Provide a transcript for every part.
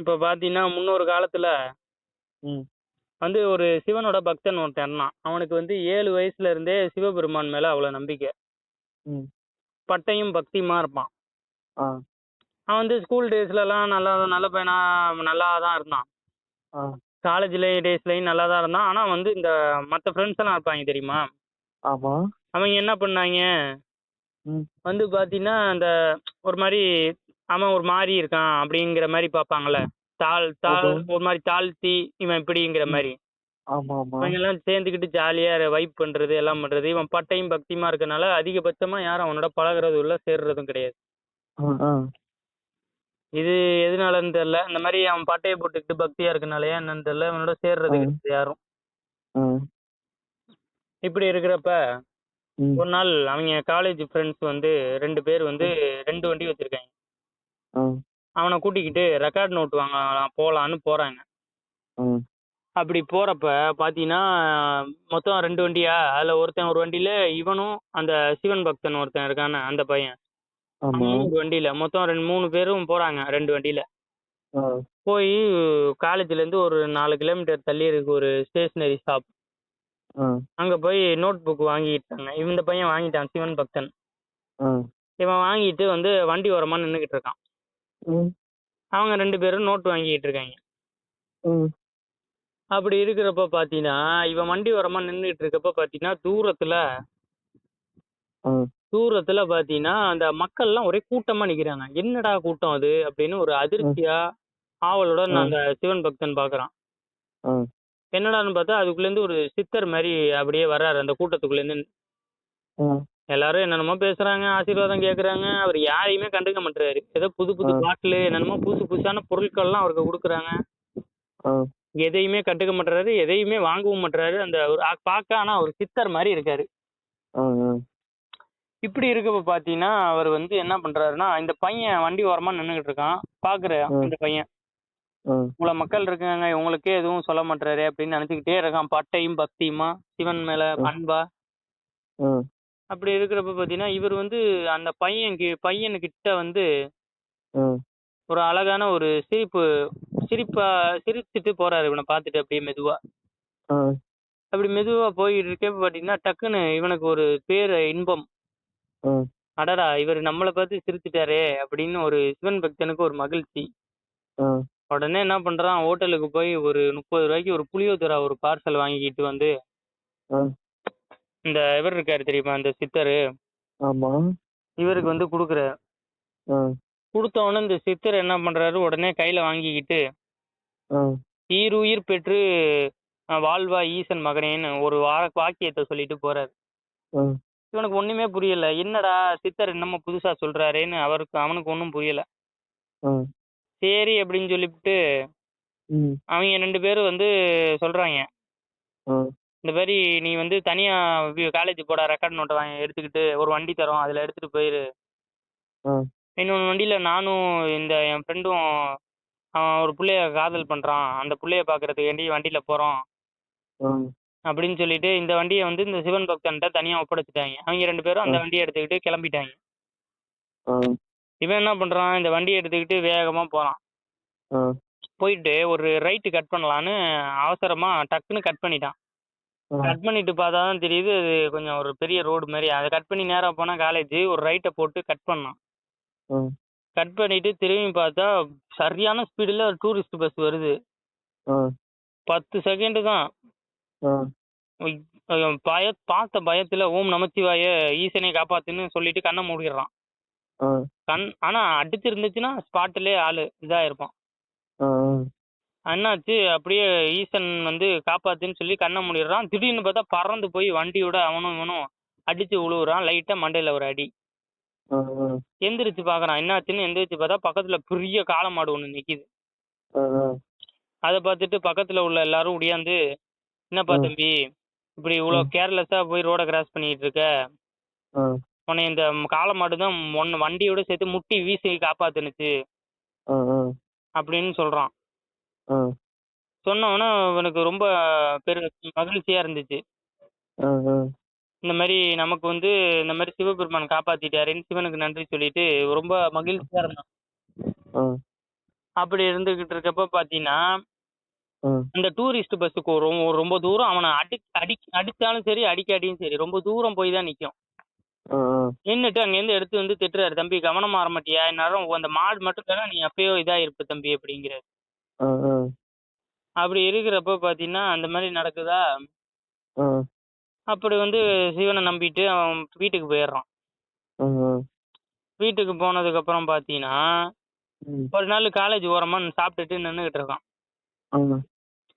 இப்ப பார்த்தீங்கன்னா, முன்னொரு காலத்துல ம். வந்து ஒரு சிவனோட பக்தன் ஒருத்தன் இருந்தான். அவனுக்கு வந்து 7 வயசுல இருந்தே சிவபெருமான் மேல அவ்வளோ நம்பிக்கை. ம். பட்டையும் பக்தியுமா இருப்பான். ஆ. அவன் வந்து ஸ்கூல் டேஸ்லலாம் நல்ல நல்ல பையனா நல்லா தான் இருந்தான். ஆ. டேஸ்லயும் நல்லா தான் இருந்தான். ஆனா வந்து இந்த மத்த ஃப்ரெண்ட்ஸ் எல்லாம் இருப்பாங்க தெரியுமா? ஆமா. அவங்க என்ன பண்ணாய்ங்க, ம். வந்து பார்த்தீங்கன்னா, அந்த ஒரு மாரி அவன் ஒரு மாரி இருக்கான் அப்படிங்கிற மாரி பார்ப்பாங்கள்ல. தாழ் தாழ் ஓஹோ! ஒரு மாரி தாழ்த்தி இவன் இப்படிங்கிற ம். மாரி. ஆமாமா. இவங்கெல்லாம் சேர்ந்துக்கிட்டு ஜாலியா வைப் பண்றது, எல்லாம் பண்றது. இவன் பட்டையும் பக்தியுமா இருக்கனால, அதிகபட்சமா யாரும் அவனோட பழகுறதும் இல்ல, சேர்றதும் கிடையாது. ஆ, ஆ. இது எதுனாலன்னு தெரியல. இந்த மாரி அவன் பட்டைய போட்டுக்கிட்டு பக்தியா இருக்கனாலயா என்னன்னு தெரியல, இவனோட ஆ. சேர்றது கிடையாது யாரும். ஆ. இப்படி இருக்கிறப்ப, ம். ஒரு நாள் அவைங்க காலேஜ் ஃப்ரெண்ட்ஸ் வந்து 2 பேர் வந்து ம். 2 வண்டி வச்சிருக்காய்ங்க. ஆ. அவன கூட்டிக்கிட்டு ரெக்கார்ட் நோட் வாங்கலாம் போலான்னு போறாங்க. ஆ. அப்படி போறப்ப பார்த்தீங்கன்னா, மொத்தம் 2 வண்டியா, அதுல ஒருத்தன் ஒரு வண்டியில இவனும், அந்த சிவன் பக்தன் ஒருத்தன் இருக்கானே அந்த பையன். ஆமா. அவனும் ஒரு வண்டியில. மொத்தம் 3 பேரும் போறாங்க 2 வண்டியில. ஆ. போயி காலேஜ்லேருந்து ஒரு 4 கிலோமீட்டர் தள்ளி இருக்கு ஒரு ஸ்டேஷனரி ஷாப். ஆ. அங்க போய் நோட் புக் வாங்கிட்டாங்க. இந்த பையன் வாங்கிட்டான் சிவன் பக்தன். ஆ. இவன் வாங்கிட்டு வந்து வண்டி ஓரமா நின்னுகிட்டு இருக்கான். ம். அவங்க 2 பேரும் நோட் வாங்கிட்டு இருக்காய்ங்க. ம். அப்படி இருக்கிறப்ப பார்த்தீங்கன்னா, இவன் வண்டி ஓரமா நின்னுகிட்டு இருக்கப்ப பார்த்தீங்கன்னா, ஆ. தூரத்துல பார்த்தீங்கன்னா, அந்த மக்கள்லாம் ஒரே கூட்டமா நிக்கிறாங்க. "என்னடா கூட்டம் அது?" அப்படின்னு ஒரு ம். அதிர்ச்சியா, ஆவலுடன் ஆ. அந்த சிவன் பக்தன் பார்க்குறான். ஆ. என்னடான்னு பார்த்தா, அதுக்குள்ளேருந்து ஒரு சித்தர் மாரி அப்படியே வர்றாரு அந்த கூட்டத்துக்குள்ளேருந்து. ஆ. எல்லாரும் என்னென்னமோ பேசுறாங்க, ஆசீர்வாதம் கேட்குறாங்க. அவரு யாரையுமே கண்டுக்க மாட்றாரு. ஏதோ புது ஆ. புது பாட்டிலு, என்னென்னமோ புதுசு புதுசான பொருட்கள்லாம் அவருக்கு குடுக்குறாங்க. ஆ. எதையுமே கண்டுக்க மாட்றாரு, எதையுமே வாங்கவும் மாட்றாரு. அந்த ஒரு பார்க்க ஆனா ஒரு சித்தர் மாரி இருக்காரு. ஆ. ஆ. இப்படி இருக்கப்ப பார்த்தீங்கன்னா, அவரு வந்து என்ன பண்றாருன்னா, இந்த பையன் வண்டி ஓரமா நின்னுகிட்டு இருக்கான். பார்க்குறான் ஆ. இந்த பையன். ஆ. இவ்வளோ மக்கள் இருக்காங்க, இவங்களுக்கே எதுவும் சொல்ல மாட்றாரே அப்படின்னு நெனச்சுக்கிட்டே இருக்கான். பட்டையும் பக்தியுமா, சிவன் மேல ஆ. அன்பா. ஆ. அப்படி இருக்கிறப்ப பார்த்தீங்கன்னா, இவரு வந்து அந்த பையனுகிட்ட வந்து ஆ. ஒரு அழகான ஒரு சிரிப்பா சிரிச்சுட்டு போறாரு இவன பார்த்துட்டு அப்படியே மெதுவா. ஆ. அப்படி மெதுவா போயிட்டு இருக்கப்ப பார்த்தீங்கன்னா, டக்குன்னு இவனுக்கு ஒரு இன்பம். ஆ. அடடா! இவரு நம்மள பார்த்து சிரிச்சுட்டாரே அப்படின்னு ஒரு சிவன் பக்தனுக்கு ஒரு மகிழ்ச்சி. ஆ. உடனே என்ன பண்றான், ஹோட்டலுக்கு போய் ஒரு ரூ. 30க்கு ஒரு புளியோதரை ஒரு பார்சல் வாங்கிட்டு வந்து, ஆ. இந்த இவரு இருக்காரு தெரியுமா? இந்த சித்தரு. ஆமா. இவருக்கு வந்து குடுக்குறாரு. ஆ. குடுத்த உடனே இந்த சித்தர் என்ன பண்றாரு, உடனே கையில வாங்கிக்கிட்டு, ஆ. "ஈருயிர் பெற்று வாழ்வாய் ஈசன் மகனேன்னு" ஒரு வாக்கியத்த சொல்லிட்டு போறாரு. ஆ. இவனுக்கு ஒண்ணுமே புரியல. என்னடா சித்தர் என்னமோ புதுசா சொல்றாரேன்னு அவனுக்கு ஒண்ணும் புரியல. ஆ. சரி அப்படின்னு சொல்லிப்புட்டு, ம். அவிங்க 2 பேரும் வந்து சொல்றாய்ங்க. ஆ. இந்த மாரி "நீ வந்து தனியா காலேஜ் போடா ரெக்கார்ட் நோட்ட எடுத்துக்கிட்டு ஒரு வண்டி தர்றோம். அதுல எடுத்துட்டு போயிரு. ஆ. இன்னொன்னு வண்டியில நானும் என் ஃப்ரெண்டும் அவன் ஒரு புள்ளைய காதல் பண்றான். அந்த புள்ளைய பார்க்கறதுக்காண்டி வண்டியில போறோம்." ஆ. அப்படின்னு சொல்லிட்டு இந்த வண்டிய வந்து இந்த சிவன் பக்தன்ட்ட தனியா ஒப்படைச்சுட்டாய்ங்க. அவிங்க 2 பேரும் ஆ. அந்த வண்டிய எடுத்துக்கிட்டு கிளம்பிட்டாய்ங்க. ஆ. இவன் என்ன பண்றான், இந்த வண்டிய எடுத்துக்கிட்டு வேகமா போறான். ஆ. போயிட்டு ஒரு ரைட் கட் பண்ணலான்னு அவசரமா டக்குன்னு கட் பண்ணிட்டான். ஆ. கட் பண்ணிட்டு பார்த்தா தான் தெரியுது, அது கொஞ்சம் ஒரு பெரிய ரோடு மாரி. அத கட் பண்ணி நேரா போனா காலேஜு. ஒரு ரைட்ட போட்டு கட் பண்ணான். ஆ. கட் பண்ணிட்டு திரும்பி பார்த்தா, சரியான ஸ்பீடுல டூரிஸ்ட் பஸ் வருது. ஆ. 10 செகண்டு தான். ஆ. உய் பார்த்த பயத்துல ஓம் நமச்சிவாய ஈசனே காப்பாத்துன்னு சொல்லிட்டு கண்ண மூடிடுறான். ஆ. ஆனா அடிச்சிருந்துச்சுன்னா ஸ்பாட்லயே ஆளு இதாயிருப்பான். ஆ. என்னாச்சு, அப்படியே ஈசன் வந்து காப்பாத்துன்னு சொல்லி கண்ண மூடிடுறான். திடீர்னு பார்த்தா பறந்து போய் வண்டியோட அவனும் இவனும் அடிச்சு விழுவுறான். லைட்டா மண்டையில ஒரு அடி. ஆ. ஆ. எந்திரிச்சு பார்க்குறான். என்னாச்சுன்னு எந்திரிச்சு பார்த்தா பக்கத்துல பெரிய காளை மாடு ஒண்ணு நிக்குது. ஆ. ஆ. அத பார்த்துட்டு பக்கத்துல உள்ள எல்லாரும் ஓடியாந்து, "என்னப்பா ஆ. தம்பி, இப்படி ஆ. இவ்ளோ கேர்லெஸ்ஸா போய் ரோட கிராஸ் பண்ணிட்டு இருக்க? ஆ. உன்னைய இந்த காளை மாடு தான் வண்டியோட சேர்த்து முட்டி வீசி காப்பாத்துனுச்சு." ஆ. ஆ. அப்படின்னு சொல்றான். ஆ. சொன்ன உடனே அவனுக்கு ரொம்ப பெரு மகிழ்ச்சியா இருந்துச்சு. ஆ. ஆ. இந்த மாரி நமக்கு வந்து இந்த மாரி சிவபெருமான் காப்பாத்திட்டாருன்னு சிவனுக்கு நன்றி சொல்லிட்டு ரொம்ப மகிழ்ச்சியா இருந்தான். ஆ. அப்படி இருந்துகிட்டு இருக்கப்ப பாத்தீங்கன்னா ஆ, அந்த டூரிஸ்ட் பஸ்ஸுக்கு ரொம்ப ரொம்ப தூரம் அவனை அடிச்சாலும் சரி அடிக்காட்டியும் சரி ரொம்ப தூரம் போய் தான் நிற்கும். ஆ, நின்றுட்டு அங்கேருந்து எடுத்து வந்து திட்டுறாரு, தம்பி கவனமா வர மாட்டியா, இந்நேரம் அந்த மாடு மட்டும் தானே நீ அப்பயோ இதாயிருப்ப தம்பி அப்படிங்கிறாரு. ஆ, ஆ, அப்படி இருக்கிறப்ப பாத்தீங்கன்னா அந்த மாதிரி நடக்குதா. ஆ, அப்படி வந்து சிவனை நம்பிட்டு அவன் வீட்டுக்கு போயிடுறான். ஆ, ஆ, வீட்டுக்கு போனதுக்கு அப்புறம் பாத்தீங்கன்னா ம், ஒரு நாள் காலேஜ் ஓரமா சாப்பிட்டுட்டு நின்றுகிட்டு இருக்கான். ஆ,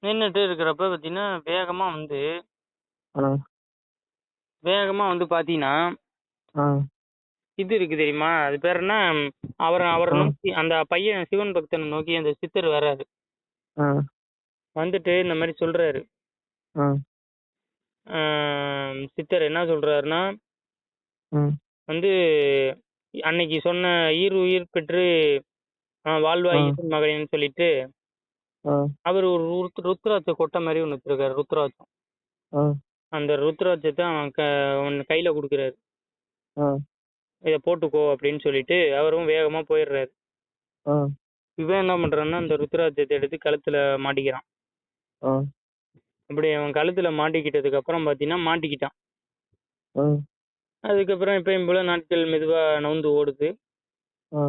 நின்றுட்டு இருக்கிறப்ப பாத்தீங்கன்னா ஆ, வேகமா வந்து பாத்தீங்கன்னா ஆ, இது இருக்கு தெரியுமா, அது பேர் என்ன, அவரை ஆ, நோக்கி அந்த பையன் சிவன் பக்தனை நோக்கி அந்த சித்தர் வர்றாரு. ஆ, வந்துட்டு இந்த மாதிரி சொல்றாரு. ஆ, சித்தர் என்ன சொல்றாருன்னா ம், வந்து அன்னைக்கு சொன்ன உயிர் பெற்று ஆ, வாழ்வாய் ஈசன் மகனேன்னு சொல்லிட்டு ஆ, அவர் ஒரு ருத்ராட்ச கொட்டை மாதிரி ஒன்று வச்சிருக்காரு, ருத்ராட்சம். ஆ, அந்த ருத்ராட்சத்தை அவன் ஒன்று கையில கொடுக்குறாரு. ஆ, இதை போட்டுக்கோ அப்படின்னு சொல்லிட்டு அவரும் வேகமா போயிடுறாரு. ஆ, இவன் என்ன பண்றான்னா அந்த ருத்ராட்சத்தை எடுத்து கழுத்துல மாட்டிக்கிறான். ஆ, அப்படி அவன் கழுத்துல மாட்டிக்கிட்டதுக்கு அப்புறம் பாத்தீங்கன்னா மாட்டிக்கிட்டான். ஆ, அதுக்கப்புறம் எப்பயும் போல நாட்கள் மெதுவா நவுந்து ஓடுது. ஆ,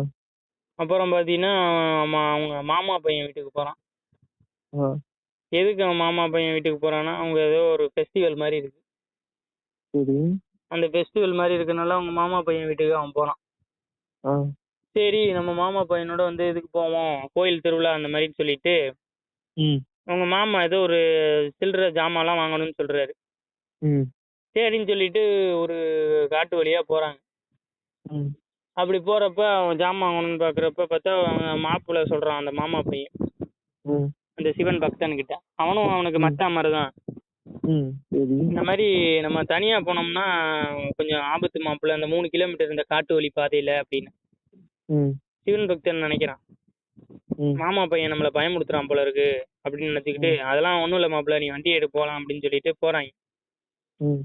அப்புறம் பாத்தீங்கன்னா அவங்க மாமா பையன் வீட்டுக்கு போறான். ஆ, எதுக்கு அவன் மாமா பையன் வீட்டுக்கு போறான்னா அவங்க ஏதோ ஒரு ஃபெஸ்டிவல் மாதிரி இருக்கு. சரி, அந்த ஃபெஸ்டிவல் மாதிரி இருக்கனால அவங்க மாமா பையன் வீட்டுக்கு அவன் போறான். ஆ, சரி நம்ம மாமா பையனோட வந்து இதுக்கு போவோம், கோயில் திருவிழா அந்த மாதிரின்னு சொல்லிட்டு ம், அவங்க மாமா ஏதோ ஒரு சில்லறை ஜாமான்லாம் வாங்கணும்னு சொல்றாரு. ம், சரின்னு சொல்லிட்டு ஒரு காட்டு வழியா போறாங்க. ம், அப்படி போறப்ப அவன் ஜாமான் வாங்கணும்னு பாக்குறப்ப பார்த்தா அவன் மாப்பிள்ளை சொல்றான், அந்த மாமா பையன் ம், அந்த சிவன் பக்தன் கிட்ட. அவனும் அவனுக்கு ம், மச்சான் மாதிரி தான். ம், சரி, இந்த மாதிரி நம்ம தனியா போனோம்னா கொஞ்சம் ஆபத்து மாப்பிள்ளை, அந்த 3 கிலோமீட்டர் இந்த காட்டு வழி பாதையில அப்படின்னு ம், சிவன் பக்தன் நினைக்கிறான். ம், மாமா பையன் நம்மளை பயமுறுத்துறான் போல இருக்கு அப்படின்னு நினைச்சுக்கிட்டு, ம், அதெல்லாம் ஒன்றும் இல்லை மாப்பிள்ளை, நீ வண்டி எடுத்து போகலாம் அப்படின்னு சொல்லிட்டு போறாங்க. ம்,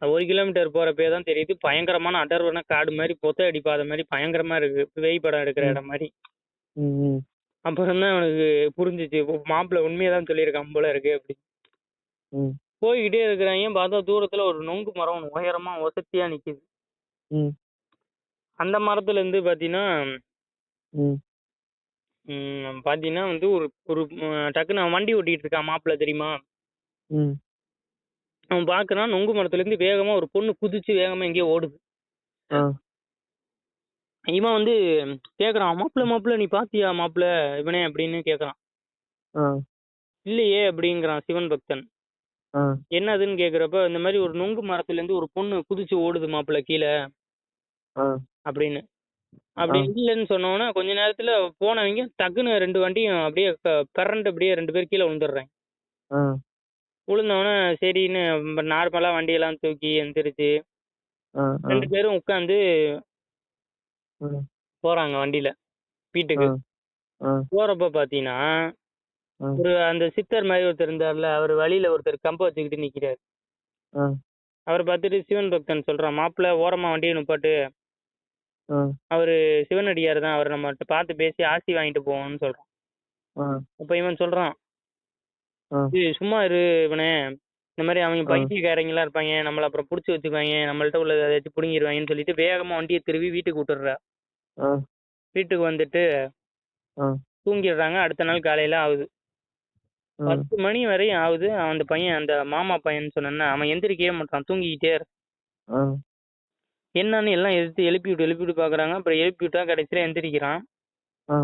1 கிலோமீட்டர் போறப்பே தான் தெரியுது, பயங்கரமான அடர்வன காடு மாதிரி, பொத்தை அடிப்பாத மாதிரி பயங்கரமா இருக்கு, பேய் படம் எடுக்கிற ம், இடம் மாதிரி. ம், அப்புறம் தான் அவனுக்கு புரிஞ்சிச்சு, மாப்பிள்ளை உண்மையை தான் சொல்லியிருக்கான் போல இருக்கு அப்படி. ம், போய்கிட்டே இருக்கிறாங்க, பார்த்தா தூரத்துல ஒரு நொங்கு மரம் ஒன்று உயரமா ஒசத்தியா நிக்குது. ம், அந்த மரத்துல இருந்து பாத்தீங்கன்னா ம், பாத்தீங்கன்னா வந்து ஒரு ஒரு டக்குன்னு அவன் வண்டி ஓட்டிட்டு இருக்கான் மாப்பிள்ளை தெரியுமா. ம், அவன் பாக்குறான், நொங்கு மரத்துல இருந்து வேகமா ஒரு பொண்ணு குதிச்சு வேகமா எங்கேயோ ஓடுது. ஆ, இவன் வந்து கேக்குறான், மாப்பிள்ளை நீ பாத்தியா மாப்பிள்ளை இவனே அப்படின்னு கேக்குறான். ஆ, இல்லையே அப்படிங்கிறான் சிவன் பக்தன். ஆ, என்னதுன்னு கேக்குறப்ப இந்த மாதிரி ஒரு நொங்கு மரத்துல இருந்து ஒரு பொண்ணு குதிச்சு ஓடுது மாப்பிள்ளை கீழே ஆ, அப்படின்னு. ஆ, அப்படி இல்லைன்னு சொன்னோன்னே கொஞ்ச நேரத்துல போனவங்க டக்குன்னு 2 வண்டியும் அப்படியே கரண்ட் அப்படியே 2 பேர் கீழே விழுந்துடுறாங்க. ஆ, விழுந்தவொடனே சரின்னு நார்மலா வண்டியெல்லாம் தூக்கி எந்திரிச்சு ஆ, ஆ, 2 பேரும் உட்காந்து ம், போறாங்க வண்டியில ஆ, வீட்டுக்கு. ஆ, போறப்ப பாத்தீங்கன்னா ஆ, ஒரு அந்த சித்தர் மாதிரி ஒருத்தர் இருந்தார்ல, அவர் வழியில ஒருத்தர் கம்பை வச்சுக்கிட்டு நிக்கிறாரு. ஆ, அவரை பார்த்துட்டு சிவன் பக்தன் சொல்றான், மாப்பிள்ளை ஓரமா வண்டியை நிப்பாட்டு, ஆ, அவரு சிவனடியார் தான், அவர் நம்மகிட்ட பார்த்து பேசி ஆசி வாங்கிட்டு போவோம்னு சொல்றான். ஆ, அப்ப இவன் சொல்றான், ஆ, சும்மா இரு இவனே, இந்த மாதிரி அவங்க ஆ, பைத்தியக்காரங்களா இருப்பாங்க, நம்மளை அப்புறம் பிடிச்சி வச்சுக்குவாங்க, நம்மள்ட்ட உள்ளதை ஏதாச்சும் பிடுங்கிடுவாங்கன்னு சொல்லிட்டு வேகமா வண்டியை திருவி வீட்டுக்கு விட்டுடுறா. ஆ, வீட்டுக்கு வந்துட்டு ஆ, தூங்கிடுறாங்க. அடுத்த நாள் காலையில ஆகுது, ஆ, 10 மணி வரையும் ஆகுது. அந்த பையன், அந்த மாமா பையன் சொன்னேன்னா, அவன் எந்திரிக்கவே மாட்டான், தூங்கிக்கிட்டே இருக்கான். ஆ, என்னன்னு எல்லாம் எழுப்பி விட்டு பாக்குறாங்க. அப்புறம் எழுப்பி விட்டா கடைசியில எந்திரிக்கிறான். ஆ,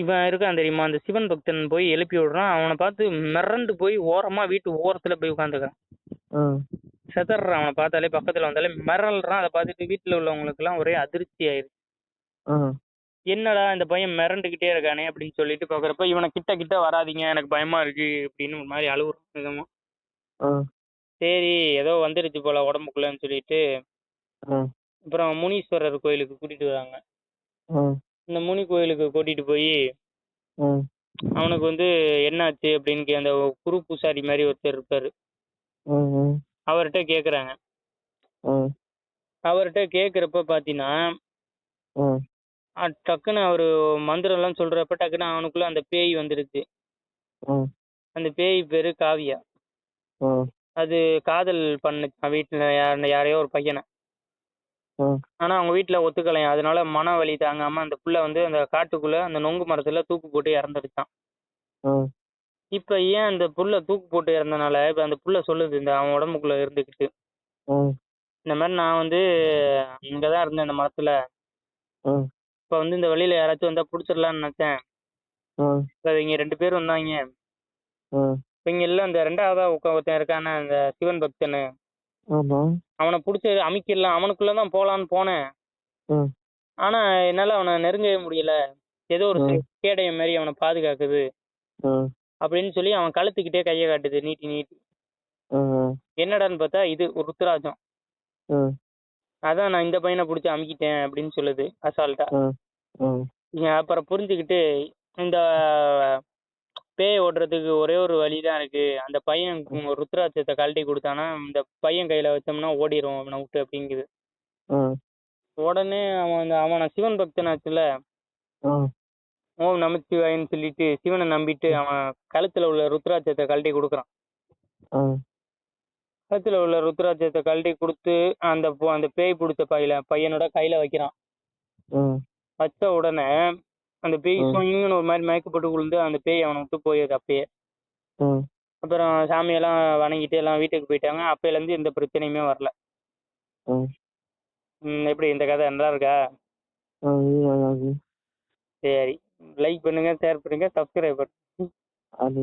இவன் இருக்கான் தெரியுமா, அந்த சிவன் பக்தன் போய் எழுப்பி விடுறான். அவனை பார்த்து மிரண்டு போய் ஓரமா வீட்டு ஓரத்துல போய் உட்காந்துக்கிறான். ஆ, செதறான், அவனை பார்த்தாலே பக்கத்துல வந்தாலே மிரள்றான். அதை பார்த்துட்டு வீட்டுல உள்ளவங்களுக்கு எல்லாம் ஒரே அதிர்ச்சி ஆயிடுச்சு. ஆ, என்னடா இந்த பையன் மிரண்டுகிட்டே இருக்கானே அப்படின்னு சொல்லிட்டு பாக்குறப்ப, இவனை கிட்ட கிட்ட வராதீங்க, எனக்கு பயமா இருக்கு அப்படின்னு ஒரு மாதிரி அழுகுறான் விதமா. ஆ, சரி ஏதோ வந்துருச்சு போல உடம்புக்குள்ளன்னு சொல்லிட்டு ஆ, அப்புறம் முனீஸ்வரர் கோயிலுக்கு கூட்டிட்டு வராங்க. ஆ, இந்த முனி கோயிலுக்கு கூட்டிட்டு போய் ஆ, அவனுக்கு வந்து என்னாச்சு அப்படின்னு அந்த குரு பூசாரி மாதிரி ஒருத்தர் இருப்பாரு, ஆ, அவர்கிட்ட கேக்குறாங்க. ஆ, அவர்கிட்ட கேக்குறப்ப பாத்தீங்கன்னா ஆ, டக்குன்னு அவரு மந்திரம்லாம் சொல்றப்ப டக்குன்னு அவனுக்குள்ள அந்த பேய் வந்துருச்சு. ம் அந்த பேய் பேரு காவியா. ம் அது காதல் பண்ணுச்சாம் வீட்டுல யாரையோ ஒரு பையனை. ம் ஆனா அவங்க வீட்டுல ஒத்துக்கலையாம். அதனால மன வலி தாங்காம அந்த புள்ள வந்து அந்த காட்டுக்குள்ள அந்த நொங்கு மரத்துல தூக்கு போட்டு இறந்துடுச்சான். ம் இப்ப ஏன் அந்த புள்ள தூக்கு போட்டு இறந்தனால இப்ப அந்த புள்ள சொல்லுது இந்த அவன் உடம்புக்குள்ள இருந்துக்கிட்டு, ம் இந்த மாதிரி நான் வந்து இங்கதான் இருந்தேன் இந்த மரத்துல. ம் இப்ப வந்து இந்த வழியில யாராச்சும் வந்தா புடிச்சிடலாம்னு நினைச்சேன். ம் இப்ப இங்க 2 பேர் வந்தாங்க. ம் இப்ப இங்க எல்லாம் இந்த 2வதா ஒருத்தன் இருக்கானே அந்த சிவன் பக்தனு, ஆமா. அவனை புடிச்சு அமிக்கிடலாம் அவனுக்குள்ளதான் போலான்னு போனேன். ம் ஆனா என்னால அவனை நெருங்கவே முடியல. ஏதோ ஒரு ம் கேடயம் மாதிரி அவனை பாதுகாக்குது ம் அப்படின்னு சொல்லி அவன் கழுத்துக்கிட்டே கையை காட்டுது நீட்டி நீட்டி. ம் என்னடான்னு பார்த்தா இது ஒரு ருத்ராஜம். ம் அதான் நான் இந்த பையனை பிடிச்சி அமுக்கிட்டேன் அப்படின்னு சொல்லுது அசால்ட்டா. ம் ம் அப்புறம் புரிஞ்சுக்கிட்டு இந்த பேயை ஓட்டுறதுக்கு ஒரே ஒரு வழிதான் இருக்கு. அந்த பையன் ருத்ராட்சத்தை கழட்டி கொடுத்தானா இந்த பையன் கையில வச்சோம்னா ஓடிரும் அவனை விட்டு அப்படிங்குது. ம் உடனே அவனை சிவன் பக்தனாச்சுல, ம் ஓம் நமச்சிவாயன்னு சொல்லிட்டு சிவனை நம்பிட்டு அவன் கழுத்துல உள்ள ருத்ராட்சத்தை கழட்டி கொடுக்குறான். ம் கழுத்துல உள்ள ருத்ராட்சத்தை கழட்டி கொடுத்து அந்த பேய் பிடிச்ச பையனோட கையில வைக்கிறான். ம் வச்ச உடனே அந்த பேய் ம் சுவீங்கன்னு ஒரு மாதிரி மயக்கப்பட்டு விழுந்து அந்த பேய் அவனை விட்டு போயிடுது அப்பயே. ம் அப்புறம் சாமியெல்லாம் வணங்கிட்டு எல்லாம் வீட்டுக்கு போயிட்டாங்க. அப்பையிலேருந்து எந்த பிரச்சனையுமே வரல. ம் எப்படி இந்த கதை நல்லா இருக்கா? அது சரி, லைக் பண்ணுங்க, ஷேர் பண்ணுங்க, சப்ஸ்கிரைப் பண்ணுங்க. அது